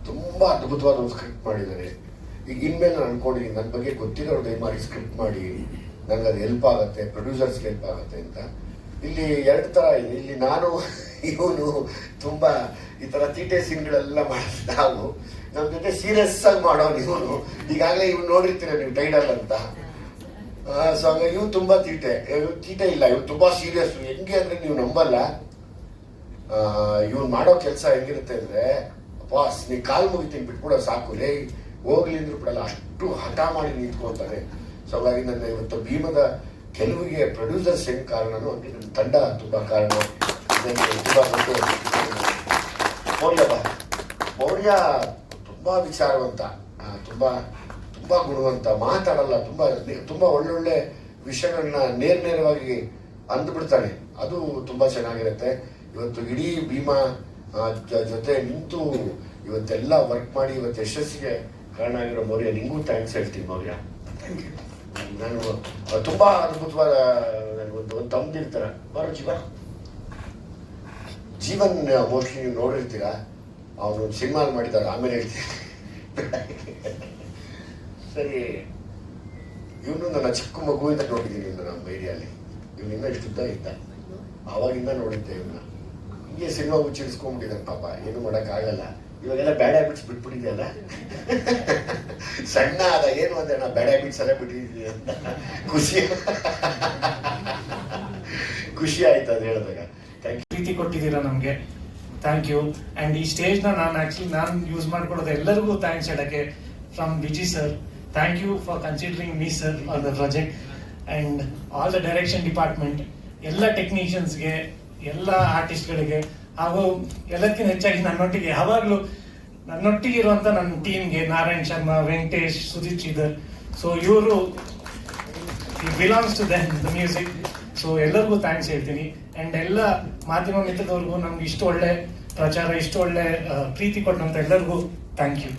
ತುಂಬ ಅದ್ಭುತವಾದ ಒಂದು ಸ್ಕ್ರಿಪ್ಟ್ ಮಾಡಿದ್ದಾರೆ. ಈಗ ಇನ್ಮೇಲೆ ನಾನು ಅನ್ಕೊಂಡಿದ್ದೀನಿ ನನ್ನ ಬಗ್ಗೆ ಗೊತ್ತಿರೋರು ದಯಮಾಡಿ ಸ್ಕ್ರಿಪ್ಟ್ ಮಾಡಿ, ನನಗೆ ಅದು ಹೆಲ್ಪ್ ಆಗುತ್ತೆ, ಪ್ರೊಡ್ಯೂಸರ್ಸ್ಗೆ ಹೆಲ್ಪ್ ಆಗುತ್ತೆ ಅಂತ. ಇಲ್ಲಿ 2 ಥರ ಇದೆ. ಇಲ್ಲಿ ನಾನು ಇವನು ತುಂಬ ಈ ಥರ ತೀಟೆ ಸೀನ್ಗಳೆಲ್ಲ ಮಾಡಿದ ನಾವು, ನಮ್ಮ ಜೊತೆ ಸೀರಿಯಸ್ ಆಗಿ ಮಾಡೋನು ಇವನು. ಈಗಾಗಲೇ ಇವ್ನು ನೋಡಿರ್ತೀರ ನೀವು ಟೈಡಲ್ ಅಂತ. ಸೊ ಹಾಗಾಗಿ ಇವ್ನು ತುಂಬ ತೀಟೆ ಇಲ್ಲ, ಇವ್ನು ತುಂಬ ಸೀರಿಯಸ್. ಹೆಂಗೆ ಅಂದರೆ ನೀವು ನಂಬಲ್ಲ, ಇವ್ನು ಮಾಡೋ ಕೆಲಸ ಹೆಂಗಿರುತ್ತೆ ಅಂದರೆ, ಬಾಸ್ ನೀ ಕಾಲು ಮುಗಿತೀನಿ ಬಿಟ್ಬಿಡೋ ಸಾಕು ಲೇ, ಹೋಗ್ಲಿ ಅಂದ್ರೂ ಬಿಡಲ್ಲ, ಅಷ್ಟು ಹಠ ಮಾಡಿ ನಿಂತ್ಕೊಳ್ತಾನೆ. ಸೊ ಹಾಗಾಗಿ ನನ್ನ ಇವತ್ತು ಭೀಮದ ಗೆಲುವಿಗೆ ಪ್ರೊಡ್ಯೂಸರ್ಸ್ ಹೆಂಗೆ ಕಾರಣನೋ ಹಂಗೆ ನನ್ನ ತಂಡ ತುಂಬ ಕಾರಣ. ಮೌರ್ಯ ತುಂಬ ವಿಚಾರವಂತ, ತುಂಬ ತುಂಬ ಗುಣವಂತ, ಮಾತಾಡಲ್ಲ, ತುಂಬ ಒಳ್ಳೊಳ್ಳೆ ವಿಷಯಗಳನ್ನ ನೇರವಾಗಿ ಅಂದ್ಬಿಡ್ತಾನೆ. ಅದು ತುಂಬ ಚೆನ್ನಾಗಿರುತ್ತೆ. ಇವತ್ತು ಇಡೀ ಭೀಮಾ ಜೊತೆ ನಿಂತು ಇವತ್ತೆಲ್ಲ ವರ್ಕ್ ಮಾಡಿ ಇವತ್ತು ಯಶಸ್ಸಿಗೆ ಕಾರಣ ಆಗಿರೋ ಮೌರ್ಯ, ನಿಂಗೂ ಥ್ಯಾಂಕ್ಸ್ ಹೇಳ್ತೀನಿ ಮೌರ್ಯ. Thank you. ನಾನು ತುಂಬ ಅದ್ಭುತವಾದ ನನಗೊಂದು ತಮ್ಮದಿರ್ತಾರೆ ಬರೋ ಜೀವನ್ ಮೋಸ್ಟ್ಲಿ ನೀವು ನೋಡಿರ್ತೀರ, ಅವನು ಸಿನಿಮಾ ಮಾಡಿದ್ದಾರೆ, ಆಮೇಲೆ ಹೇಳ್ತೀನಿ. ಸರಿ, ಇವನು ನನ್ನ ಚಿಕ್ಕ ಮಗುವಿಂದ ನೋಡಿದ್ದೀನಿ, ಇವನು ನಮ್ಮ ಏರಿಯಲ್ಲಿ. ಇವನಿಂದ ಇಷ್ಟುದ್ದ ಇದ್ದ, ಆವಾಗಿಂದ ನೋಡಿದ್ದೆ ಇವನ್ನ. ಹಿಂಗೆ ಸಿನಿಮಾ ಮುಚ್ಚಿಡಿಸ್ಕೊಂಡ್ಬಿಟ್ಟಿದ್ದಾನೆ ಪಾಪ, ಏನು ಮಾಡೋಕ್ಕಾಗಲ್ಲ. ಇವಾಗೆಲ್ಲ ಬ್ಯಾಡ್ ಹ್ಯಾಬಿಟ್ಸ್ ಬಿಟ್ಬಿಟ್ಟಿದೆಯಲ್ಲ, ಸಣ್ಣ ಅದ ಏನು ಅಂದ್ರೆ ನಾ ಬ್ಯಾಡ್ ಹ್ಯಾಬಿಟ್ಸ್ ಎಲ್ಲ ಬಿಟ್ಟಿದ್ದೀನಿ ಅಂತ ಖುಷಿ ಆಯ್ತು ಅದು ಹೇಳಿದಾಗ. ಪ್ರೀತಿ ಕೊಟ್ಟಿದ್ದೀರಾ ನಮಗೆ, ಥ್ಯಾಂಕ್ ಯು. ಆ್ಯಂಡ್ ಈ ಸ್ಟೇಜ್ನ ನಾನು ಯೂಸ್ ಮಾಡ್ಕೊಳ್ಳೋದು ಎಲ್ಲರಿಗೂ ಥ್ಯಾಂಕ್ಸ್ ಹೇಳೋಕ್ಕೆ. From Vijay sir, thank you for considering me sir on the project. And all the direction department, ಎಲ್ಲ ಟೆಕ್ನಿಷಿಯನ್ಸ್ಗೆ, ಎಲ್ಲ ಆರ್ಟಿಸ್ಟ್ಗಳಿಗೆ, ಹಾಗೂ ಎಲ್ಲಕ್ಕಿಂತ ಹೆಚ್ಚಾಗಿ ನನ್ನೊಟ್ಟಿಗೆ ಯಾವಾಗಲೂ ನನ್ನೊಟ್ಟಿಗೆ ಇರುವಂಥ ನನ್ನ ಟೀಮ್ಗೆ, ನಾರಾಯಣ್ ಶರ್ಮಾ, ವೆಂಕಟೇಶ್, ಸುದೀಪ್ ಶ್ರೀಧರ್. ಸೊ ಇವರು belongs to the music. So ಎಲ್ಲರಿಗೂ ಥ್ಯಾಂಕ್ಸ್ ಹೇಳ್ತೀನಿ. ಆ್ಯಂಡ್ ಎಲ್ಲ ಮಾಧ್ಯಮ ಮಿತ್ರದವ್ರಿಗೂ, ನಮ್ಗೆ ಇಷ್ಟು ಒಳ್ಳೆ ಪ್ರಚಾರ, ಇಷ್ಟು ಒಳ್ಳೆ ಪ್ರೀತಿ ಕೊಟ್ಟಂತ ಎಲ್ಲರಿಗೂ ಥ್ಯಾಂಕ್ ಯು.